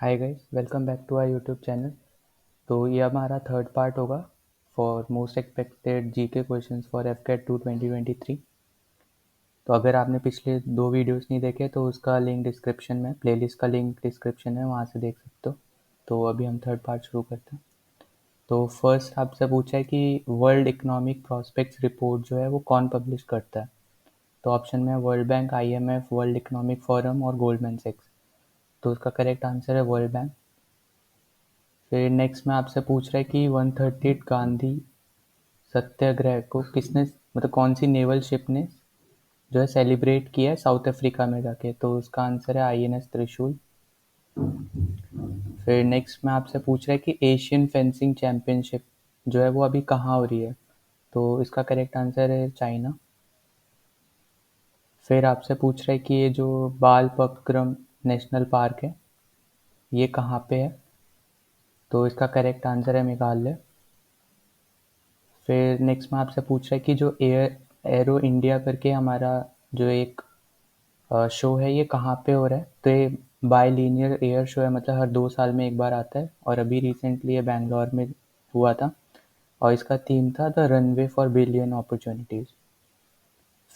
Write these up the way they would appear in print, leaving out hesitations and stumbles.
Hi guys, welcome back to our YouTube channel. तो ये हमारा थर्ड पार्ट होगा for most expected GK questions for एफकेट 2 2023। तो अगर आपने पिछले 2 वीडियोस नहीं देखे तो उसका लिंक डिस्क्रिप्शन में, प्लेलिस्ट का लिंक डिस्क्रिप्शन है, वहाँ से देख सकते हो। तो अभी हम थर्ड पार्ट शुरू करते हैं। तो फर्स्ट आपसे पूछा है कि वर्ल्ड इकोनॉमिक प्रॉस्पेक्ट्स रिपोर्ट जो है वो कौन पब्लिश करता है। तो ऑप्शन में है world bank, IMF, world economic forum और गोल्डमैन सैक्स। तो उसका करेक्ट आंसर है वर्ल्ड बैंक। फिर नेक्स्ट में आपसे पूछ रहा है कि 130 गांधी सत्याग्रह को किसने, मतलब कौन सी नेवल शिप ने जो है सेलिब्रेट किया है साउथ अफ्रीका में जाके। तो उसका आंसर है INS त्रिशूल। फिर नेक्स्ट में आपसे पूछ रहा है कि एशियन फेंसिंग चैंपियनशिप जो है वो अभी कहाँ हो रही है। तो इसका करेक्ट आंसर है चाइना। फिर आपसे पूछ रहा है कि ये जो बालपक्रम नेशनल पार्क है ये कहाँ पे है। तो इसका करेक्ट आंसर है मेघालय। फिर नेक्स्ट में आपसे पूछ रहा है कि जो एरो इंडिया करके हमारा जो एक शो है ये कहाँ पे हो रहा है। तो ये बायलीनियर एयर शो है, मतलब हर 2 साल में एक बार आता है और अभी रिसेंटली ये बैंगलोर में हुआ था और इसका थीम था the runway for billion opportunities.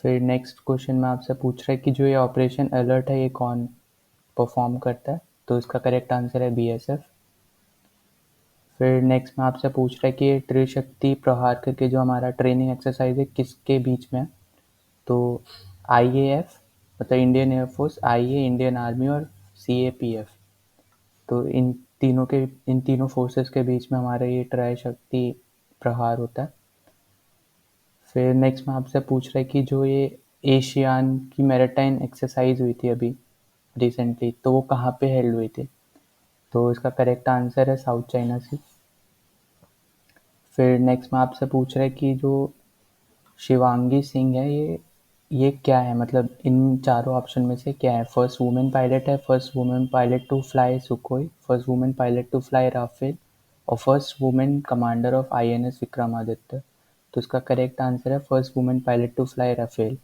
फिर नेक्स्ट क्वेश्चन में आपसे पूछ रहा है कि जो ये ऑपरेशन अलर्ट है ये कौन परफॉर्म करता है। तो इसका करेक्ट आंसर है BSF। फिर नेक्स्ट में आपसे पूछ रहा है कि ये त्रिशक्ति प्रहार करके जो हमारा ट्रेनिंग एक्सरसाइज है किसके बीच में है। तो IAF मतलब Indian air force, IA Indian army और CAPF। तो इन तीनों फोर्सेस के बीच में हमारा ये ट्राई शक्ति प्रहार होता है। फिर नेक्स्ट में आपसे पूछ रहा है कि जो ये एशियान की मैरीटाइम एक्सरसाइज हुई थी अभी रिसेंटली, तो वो कहाँ पे हेल्ड हुई थी। तो इसका करेक्ट आंसर है साउथ चाइना सी। फिर नेक्स्ट में आपसे पूछ रहा है कि जो शिवांगी सिंह है ये क्या है, मतलब इन चारों ऑप्शन में से क्या है। फर्स्ट वुमेन पायलट है, first women pilot to fly Sukhoi, first women pilot to fly Rafale और first women commander of INS Vikramaditya. तो इसका करेक्ट आंसर है first women pilot to fly Rafale.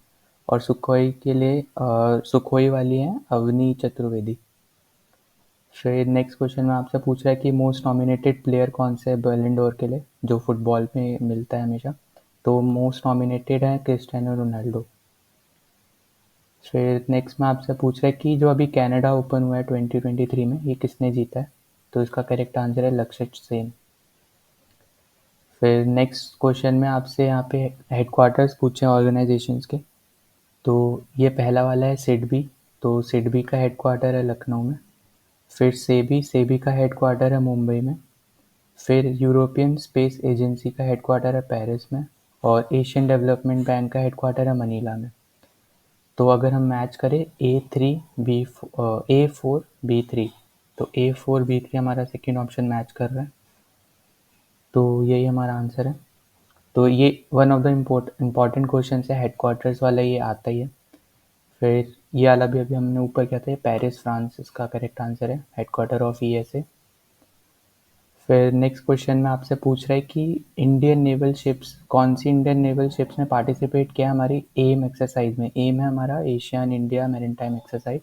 और सुखोई के लिए सुखोई वाली है अवनी चतुर्वेदी। फिर नेक्स्ट क्वेश्चन में आपसे पूछ रहा है कि मोस्ट नॉमिनेटेड प्लेयर कौन से है बैलन डोर के लिए, जो फुटबॉल में मिलता है हमेशा। तो मोस्ट नॉमिनेटेड है क्रिस्टियानो रोनाल्डो। फिर नेक्स्ट में आपसे पूछ रहा है कि जो अभी कनाडा ओपन हुआ है 2023 में ये किसने जीता है। तो इसका करेक्ट आंसर है लक्ष्य सेन। फिर नेक्स्ट क्वेश्चन में आपसे यहाँ पे हेडक्वार्टर्स पूछे ऑर्गेनाइजेशंस के। तो ये पहला वाला है सिडबी। तो सिडबी का हेडक्वार्टर है लखनऊ में। फिर सेबी सेबी का हेडक्वार्टर है मुंबई में। फिर यूरोपियन स्पेस एजेंसी का हेडक्वार्टर है पेरिस में। और एशियन डेवलपमेंट बैंक का हेडक्वार्टर है मनीला में। तो अगर हम मैच करें A4B3, तो A4B3 हमारा सेकेंड ऑप्शन मैच कर रहा है। तो यही हमारा आंसर है। तो ये one of the important question है, हेडक्वार्टर्स वाला ये आता ही है। फिर ये वाला भी अभी हमने ऊपर किया था, पेरिस फ्रांस इसका करेक्ट आंसर है, हेडक्वार्टर ऑफ ESA। फिर नेक्स्ट क्वेश्चन में आपसे पूछ रहा है कि इंडियन नेवल शिप्स, कौन सी इंडियन नेवल शिप्स ने पार्टिसिपेट किया हमारी एम एक्सरसाइज में। एम है हमारा एशियन इंडिया मैरीटाइम एक्सरसाइज।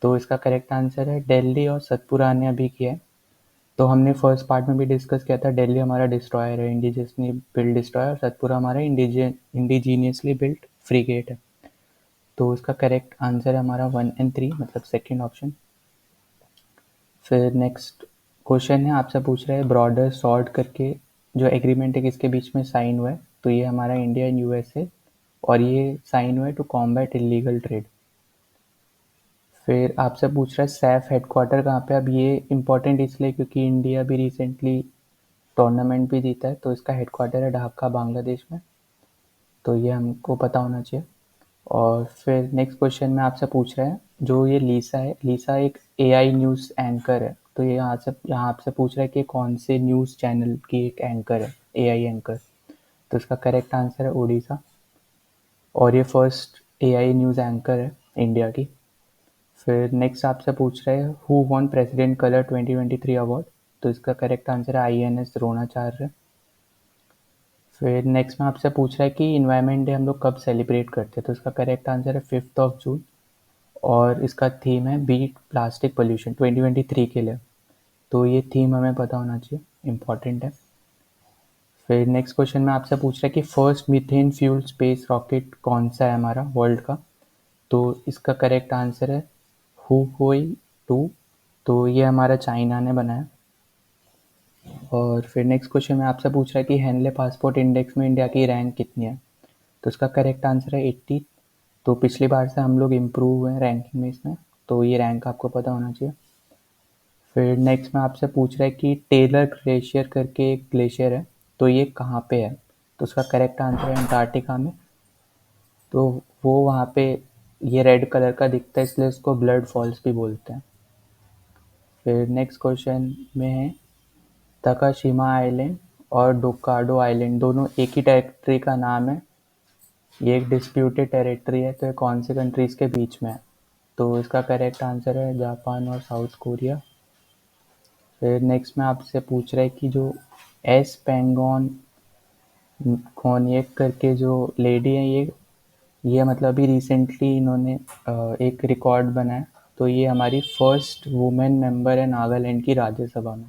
तो इसका करेक्ट आंसर है दिल्ली और सतपुरा ने अभी किया है। तो हमने फर्स्ट पार्ट में भी डिस्कस किया था, दिल्ली हमारा डिस्ट्रॉयर है, इंडिजियसली बिल्ड डिस्ट्रॉयर, और सतपुरा हमारा इंडिजीनियसली बिल्ट फ्रीगेट है। तो इसका करेक्ट आंसर है हमारा 1 और 3, मतलब सेकेंड ऑप्शन। फिर नेक्स्ट क्वेश्चन है, आपसे पूछ रहे हैं ब्रॉडर सॉर्ट करके जो एग्रीमेंट है किसके बीच में साइन हुआ है। तो ये हमारा इंडिया एंड USA, और ये साइन हुआ है टू कॉम्बैट इलीगल ट्रेड। फिर आपसे पूछ रहा है सैफ हेडक्वार्टर कहाँ पे। अब ये इम्पोर्टेंट इसलिए क्योंकि इंडिया भी रिसेंटली टूर्नामेंट भी जीता है, तो इसका हेडक्वार्टर है ढाका बांग्लादेश में। तो ये हमको पता होना चाहिए। और फिर नेक्स्ट क्वेश्चन में आपसे पूछ रहे हैं, जो ये लीसा है, लीसा एक AI न्यूज़ एंकर है। तो ये यहाँ आपसे पूछ रहा है कि कौन से न्यूज़ चैनल की एक एंकर है, AI एंकर। तो इसका करेक्ट आंसर है ओडिशा। और ये फर्स्ट AI न्यूज़ एंकर है इंडिया की। फिर नेक्स्ट आपसे पूछ रहे हैं who won president colour 2023 award. तो इसका करेक्ट आंसर है INS द्रोणाचार्य। फिर नेक्स्ट में आपसे पूछ रहा है कि इन्वायरमेंट डे हम लोग कब सेलिब्रेट करते हैं। तो इसका करेक्ट आंसर है 5 जून। और इसका थीम है बीट प्लास्टिक पोल्यूशन 2023 के लिए। तो ये थीम हमें पता होना चाहिए, इम्पॉर्टेंट है। फिर नेक्स्ट क्वेश्चन में आपसे पूछ रहा है कि first methane fuel space rocket कौन सा है हमारा वर्ल्ड का। तो इसका करेक्ट आंसर है हुकोई-2। तो ये हमारा चाइना ने बनाया। और फिर नेक्स्ट क्वेश्चन में आपसे पूछ रहा है कि हेनले पासपोर्ट इंडेक्स में इंडिया की रैंक कितनी है। तो इसका करेक्ट आंसर है 80। तो पिछली बार से हम लोग इम्प्रूव हुए हैं रैंकिंग में इसमें, तो ये रैंक आपको पता होना चाहिए। फिर नेक्स्ट में आपसे पूछ रहा है कि टेलर ग्लेशियर करके एक ग्लेशियर है, तो ये कहाँ पे है। तो उसका करेक्ट आंसर है अंटार्कटिका में। तो वो वहाँ पे ये रेड कलर का दिखता है, इसलिए उसको ब्लड फॉल्स भी बोलते हैं। फिर नेक्स्ट क्वेश्चन में है तकाशिमा आइलैंड और डोकाडो आइलैंड दोनों एक ही टेरिटरी का नाम है। ये एक डिस्प्यूटेड टेरिटरी है, तो ये कौन से कंट्रीज के बीच में है। तो इसका करेक्ट आंसर है जापान और साउथ कोरिया। फिर नेक्स्ट में आपसे पूछ रहा है कि जो एस पेंगोन कोनियक करके जो लेडी है, ये मतलब अभी रिसेंटली इन्होंने एक रिकॉर्ड बनाया। तो ये हमारी फर्स्ट वुमेन मेंबर है नागालैंड की राज्यसभा में।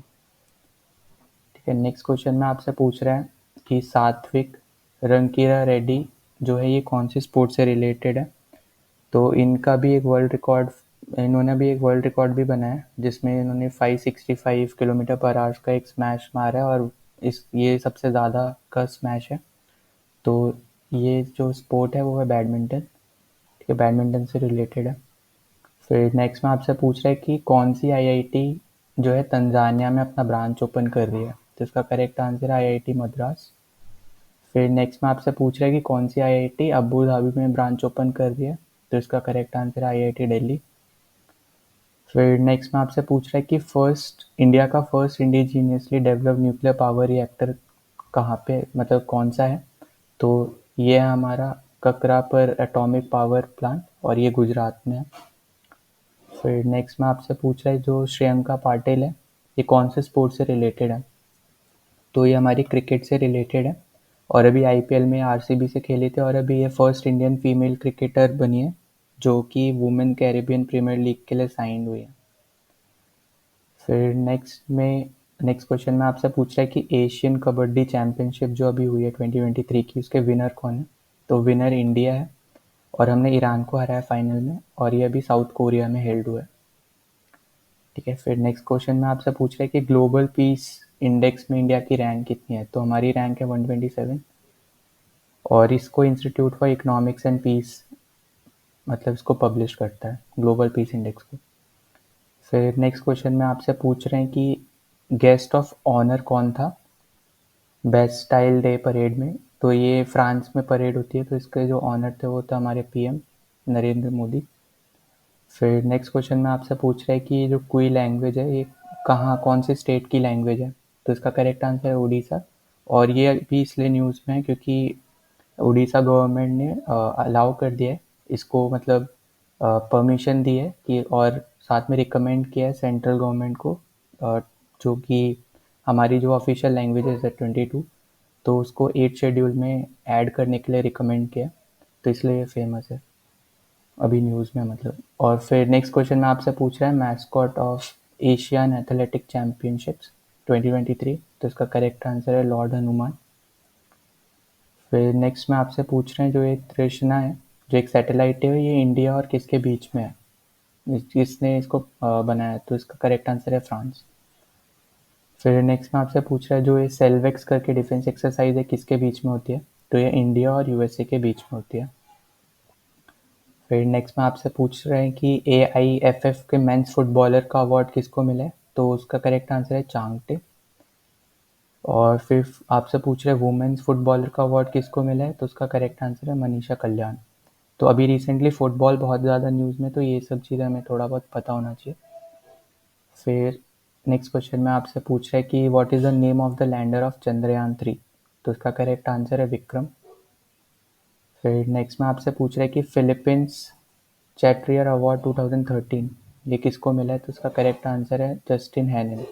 ठीक है, नेक्स्ट क्वेश्चन में आपसे पूछ रहा है कि सात्विक रंकीरा रेड्डी जो है ये कौन सी स्पोर्ट से रिलेटेड है। तो इनका भी एक वर्ल्ड रिकॉर्ड, इन्होंने भी एक वर्ल्ड रिकॉर्ड भी बनाया है, जिसमें इन्होंने 565 किलोमीटर पर आवर्स का एक स्मैश मारा है, और ये सबसे ज़्यादा का स्मैश है। तो ये जो स्पोर्ट है वो है बैडमिंटन। ठीक है, बैडमिंटन से रिलेटेड है। फिर नेक्स्ट में आपसे पूछ रहा है कि कौन सी आईआईटी जो है तंजानिया में अपना ब्रांच ओपन कर रही है। तो इसका करेक्ट आंसर है आईआईटी मद्रास। फिर नेक्स्ट में आपसे पूछ रहा है कि कौन सी आईआईटी अबू धाबी में ब्रांच ओपन कर रही है। तो इसका करेक्ट आंसर है आईआईटी दिल्ली। फिर नेक्स्ट में आपसे पूछ रहा है कि इंडिया का first indigenously developed nuclear power reactor कहाँ पे, मतलब कौन सा है। तो ये है हमारा ककरा पर एटॉमिक पावर प्लांट, और ये गुजरात में है। फिर नेक्स्ट में आपसे पूछ रहा है जो श्रेयंका पाटिल है, ये कौन से स्पोर्ट से रिलेटेड है। तो ये हमारी क्रिकेट से रिलेटेड है, और अभी आईपीएल में आरसीबी से खेली थी, और अभी ये फर्स्ट इंडियन फीमेल क्रिकेटर बनी है जो कि वुमेन कैरेबियन प्रीमियर लीग के लिए साइंड हुई है। फिर नेक्स्ट क्वेश्चन में आपसे पूछ रहा है कि एशियन कबड्डी चैंपियनशिप जो अभी हुई है 2023 की, उसके विनर कौन है। तो विनर इंडिया है, और हमने ईरान को हराया फाइनल में, और ये अभी साउथ कोरिया में हेल्ड हुआ है। ठीक है, फिर नेक्स्ट क्वेश्चन में आपसे पूछ रहा है कि ग्लोबल पीस इंडेक्स में इंडिया की रैंक कितनी है। तो हमारी रैंक है 127, और इसको institute for economics and peace मतलब इसको पब्लिश करता है, ग्लोबल पीस इंडेक्स को। फिर नेक्स्ट क्वेश्चन में आपसे पूछ रहे हैं कि गेस्ट ऑफ ऑनर कौन था बेस्टाइल डे परेड में। तो ये फ्रांस में परेड होती है, तो इसके जो ऑनर थे वो था हमारे पीएम नरेंद्र मोदी। फिर नेक्स्ट क्वेश्चन में आपसे पूछ रहा है कि ये जो कोई लैंग्वेज है ये कौन से स्टेट की लैंग्वेज है। तो इसका करेक्ट आंसर है उड़ीसा, और ये अभी इसलिए न्यूज़ में है क्योंकि उड़ीसा गवर्नमेंट ने अलाउ कर दिया है इसको, मतलब परमिशन दी है कि, और साथ में रिकमेंड किया है सेंट्रल गवर्नमेंट को, जो कि हमारी जो ऑफिशियल लैंग्वेजेस है 22, तो उसको 8 शेड्यूल में ऐड करने के लिए रिकमेंड किया, तो इसलिए ये फेमस है अभी न्यूज़ में मतलब। और फिर नेक्स्ट क्वेश्चन में आपसे पूछ रहा है mascot of Asian athletic championships 2023। तो इसका करेक्ट आंसर है लॉर्ड हनुमान। फिर नेक्स्ट में आपसे पूछ रहे हैं जो एक तृष्णा है, जो एक सैटेलाइट है, ये इंडिया और किसके बीच में है, किसने इसको बनाया। तो इसका करेक्ट आंसर है फ्रांस। फिर नेक्स्ट में आपसे पूछ रहा है जो ये सेल्वेक्स करके डिफेंस एक्सरसाइज है किसके बीच में होती है। तो ये इंडिया और यूएसए के बीच में होती है। फिर नेक्स्ट में आपसे पूछ रहे हैं कि AIFF के मेंस फुटबॉलर का अवार्ड किसको मिला है। तो उसका करेक्ट आंसर है चांगटे। और फिर आपसे पूछ रहे हैं वुमेन्स फुटबॉलर का अवार्ड किसको मिला है। तो उसका करेक्ट आंसर है मनीषा कल्याण। तो अभी रिसेंटली फुटबॉल बहुत ज़्यादा न्यूज़ में, तो ये सब चीज़ें हमें थोड़ा बहुत पता होना चाहिए। फिर नेक्स्ट क्वेश्चन में आपसे पूछ रहा है कि what is the name of the lender of Chandrayaan-3. तो इसका करेक्ट आंसर है विक्रम। फिर नेक्स्ट में आपसे पूछ रहा है कि फिलीपींस चैट्रियर अवार्ड 2013 ये किसको मिला है। तो इसका करेक्ट आंसर है जस्टिन हैनन।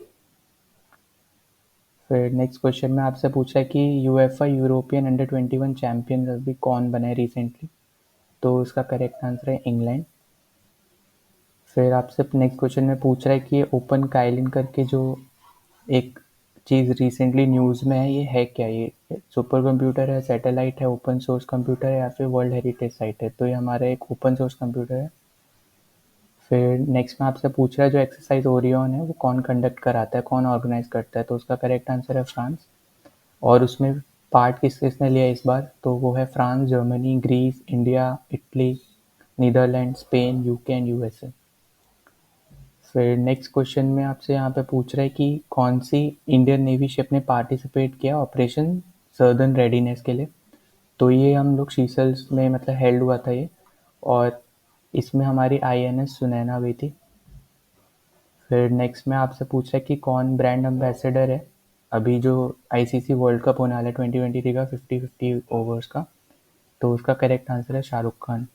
फिर नेक्स्ट क्वेश्चन में आपसे पूछा है कि यूएफए यूरोपियन अंडर 21 चैंपियन अभी कौन बने रिसेंटली। तो इसका करेक्ट आंसर है इंग्लैंड। फिर आपसे नेक्स्ट क्वेश्चन में पूछ रहा है कि ये ओपन काइलिन करके जो एक चीज़ रिसेंटली न्यूज़ में है, ये है क्या? ये सुपर कंप्यूटर है, सैटेलाइट है, ओपन सोर्स कंप्यूटर है या फिर वर्ल्ड हेरिटेज साइट है? तो ये हमारा एक ओपन सोर्स कंप्यूटर है। फिर नेक्स्ट में आपसे पूछ रहा है जो एक्सरसाइज ओरियन है वो कौन कंडक्ट कराता है, कौन ऑर्गेनाइज करता है? तो उसका करेक्ट आंसर है फ्रांस। और उसमें पार्ट किस किसने लिया इस बार? तो वो है France, Germany, Greece, India, Italy, Netherland, Spain, UK and USA. फिर नेक्स्ट क्वेश्चन में आपसे यहाँ पे पूछ रहा है कि कौन सी इंडियन नेवी शिप ने पार्टिसिपेट किया ऑपरेशन सर्दर्न रेडीनेस के लिए? तो ये हम लोग शीसल्स में मतलब हेल्ड हुआ था ये, और इसमें हमारी आईएनएस सुनैना गई थी। फिर नेक्स्ट में आपसे पूछ रहा है कि कौन ब्रांड एम्बेसडर है अभी जो आईसीसी वर्ल्ड कप होने वाला है 2023 का 50-50 ओवर्स का? तो उसका करेक्ट आंसर है शाहरुख खान।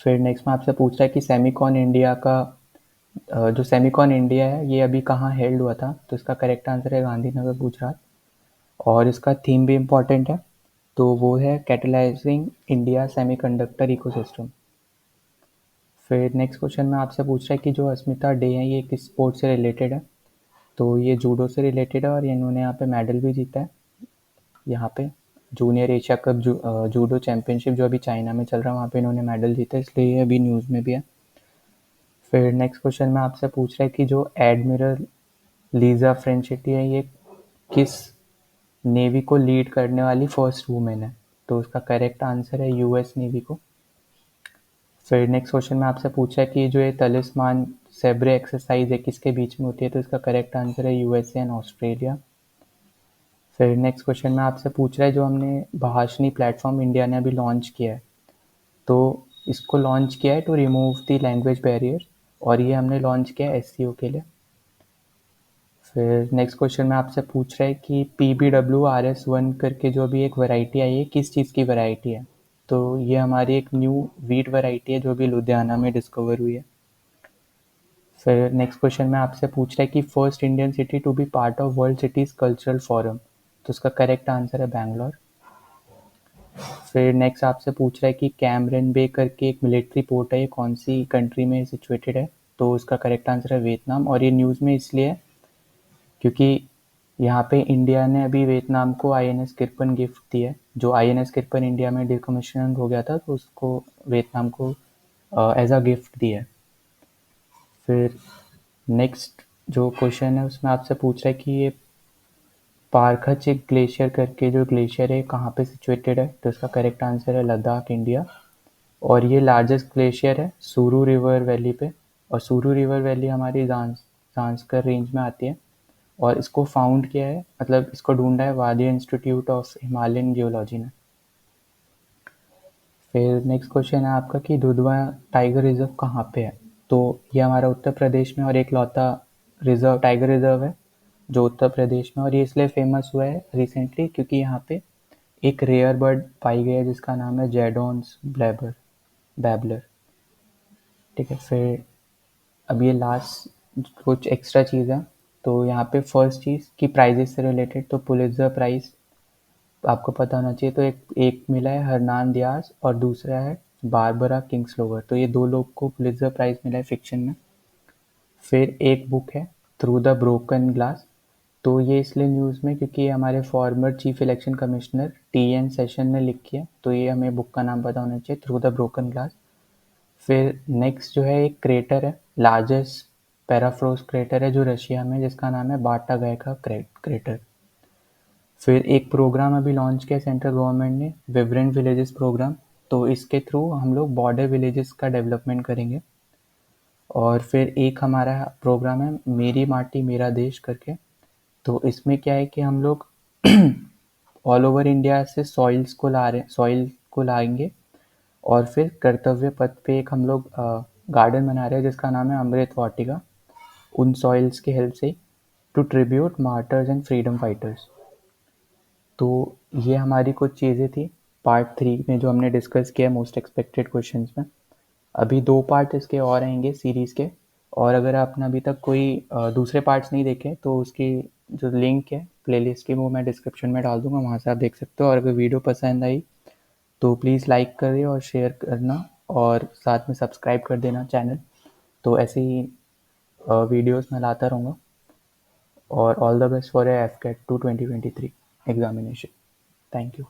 फिर नेक्स्ट में आपसे पूछ रहा है कि सेमिकॉन इंडिया का जो सेमिकॉन इंडिया है ये अभी कहाँ हेल्ड हुआ था? तो इसका करेक्ट आंसर है गांधीनगर, गुजरात। और इसका थीम भी इम्पॉर्टेंट है, तो वो है कैटलाइजिंग इंडिया सेमीकंडक्टर इकोसिस्टम। फिर नेक्स्ट क्वेश्चन में आपसे पूछ रहा है कि जो अस्मिता डे है ये किस स्पोर्ट से रिलेटेड है? तो ये जूडो से रिलेटेड है और इन्होंने यहाँ पे मेडल भी जीता है। यहाँ पे junior Asia cup judo championship जो अभी चाइना में चल रहा है वहाँ पे इन्होंने मेडल जीता है, इसलिए ये अभी न्यूज़ में भी है। फिर नेक्स्ट क्वेश्चन में आपसे पूछ रहा है कि जो एडमिरल लीजा फ्रेंचिटी है ये किस नेवी को लीड करने वाली फर्स्ट वुमेन है? तो उसका करेक्ट आंसर है यूएस नेवी को। फिर नेक्स्ट क्वेश्चन में आपसे पूछा है कि जो ये तलिस्मान सेब्रे एक्सरसाइज है किसके बीच में होती है? तो इसका करेक्ट आंसर है यूएसए एंड ऑस्ट्रेलिया। फिर नेक्स्ट क्वेश्चन में आपसे पूछ रहा है जो हमने भाषणी प्लेटफॉर्म इंडिया ने अभी लॉन्च किया है, तो इसको लॉन्च किया है to remove the language barrier, और ये हमने लॉन्च किया है एससीओ के लिए। फिर नेक्स्ट क्वेश्चन में आपसे पूछ रहा है कि PBWRS-1 करके जो अभी एक वैरायटी आई है किस चीज़ की वैरायटी है? तो ये हमारी एक न्यू वीट वैरायटी है जो अभी लुधियाना में डिस्कवर हुई है। फिर नेक्स्ट क्वेश्चन में आपसे पूछ रहा है कि first Indian city to be part of world cities cultural forum, तो उसका करेक्ट आंसर है बैंगलोर। फिर नेक्स्ट आपसे पूछ रहा है कि कैमरन बे करके एक मिलिट्री पोर्ट है ये कौन सी कंट्री में सिचुएटेड है? तो उसका करेक्ट आंसर है वियतनाम। और ये न्यूज़ में इसलिए है क्योंकि यहाँ पे इंडिया ने अभी वियतनाम को आईएनएस किरपन गिफ्ट दी है। जो आईएनएस किरपन इंडिया में डिकमिशन हो गया था तो उसको वियतनाम को एज अ गिफ्ट दिया है। फिर नेक्स्ट जो क्वेश्चन है उसमें आपसे पूछ रहा है कि ये पारखचिक ग्लेशियर करके जो ग्लेशियर है कहाँ पे सिचुएटेड है? तो इसका करेक्ट आंसर है लद्दाख, इंडिया। और ये लार्जेस्ट ग्लेशियर है सुरू रिवर वैली पे, और सुरू रिवर वैली हमारी जांस्कर रेंज में आती है। और इसको फाउंड किया है, मतलब इसको ढूंढा है Wadia institute of Himalayan geology ने। फिर नेक्स्ट क्वेश्चन है आपका कि दुधवा टाइगर रिजर्व कहाँ पे है? तो ये हमारा उत्तर प्रदेश में और एक लौता रिजर्व टाइगर रिजर्व है जो उत्तर प्रदेश में, और ये इसलिए फेमस हुआ है रिसेंटली क्योंकि यहाँ पे एक रेयर बर्ड पाई गई है जिसका नाम है जेडोन्स बैबलर। ठीक है, फिर अब ये लास्ट कुछ एक्स्ट्रा चीज़ है। तो यहाँ पे फर्स्ट चीज़ कि प्राइजेस से रिलेटेड, तो पुलित्ज़र प्राइज़ आपको पता होना चाहिए। तो एक मिला है हरनान दियाज और दूसरा है बारबरा किंग्सलोवर, तो ये दो लोग को पुलित्ज़र प्राइज़ मिला है फिक्शन में। फिर एक बुक है थ्रू द ब्रोकन ग्लास, तो ये इसलिए न्यूज़ में क्योंकि ये हमारे former chief election commissioner TN session ने लिखी है, तो ये हमें बुक का नाम पता होना चाहिए, थ्रू द ब्रोकन ग्लास। फिर नेक्स्ट जो है एक क्रेटर है, लार्जेस्ट पैराफ्रोस्ट क्रेटर है जो रशिया में, जिसका नाम है बाटा गए का क्रेटर। फिर एक प्रोग्राम अभी लॉन्च किया सेंट्रल गवर्नमेंट ने, विब्रेंट विलेजेस प्रोग्राम, तो इसके थ्रू हम लोग बॉर्डर विलेजेस का डेवलपमेंट करेंगे। और फिर एक हमारा प्रोग्राम है मेरी माटी मेरा देश करके, तो इसमें क्या है कि हम लोग ऑल ओवर इंडिया से सॉइल को लाएंगे, और फिर कर्तव्य पथ पे एक हम लोग गार्डन बना रहे हैं जिसका नाम है अमृत वाटिका, उन सॉइल्स की हेल्प से, to tribute martyrs and freedom fighters. तो ये हमारी कुछ चीज़ें थी पार्ट 3 में जो हमने डिस्कस किया मोस्ट एक्सपेक्टेड क्वेश्चंस में। अभी 2 पार्ट इसके और आएंगे सीरीज़ के, और अगर आपने अभी तक कोई दूसरे पार्ट्स नहीं देखे तो उसकी जो लिंक है प्लेलिस्ट की वो मैं डिस्क्रिप्शन में डाल दूंगा, वहाँ से आप देख सकते हो। और अगर वीडियो पसंद आई तो प्लीज़ लाइक करिए और शेयर करना, और साथ में सब्सक्राइब कर देना चैनल। तो ऐसे ही वीडियोस मैं लाता रहूँगा। और all the best for AFCAT 2 2023 examination. Thank you.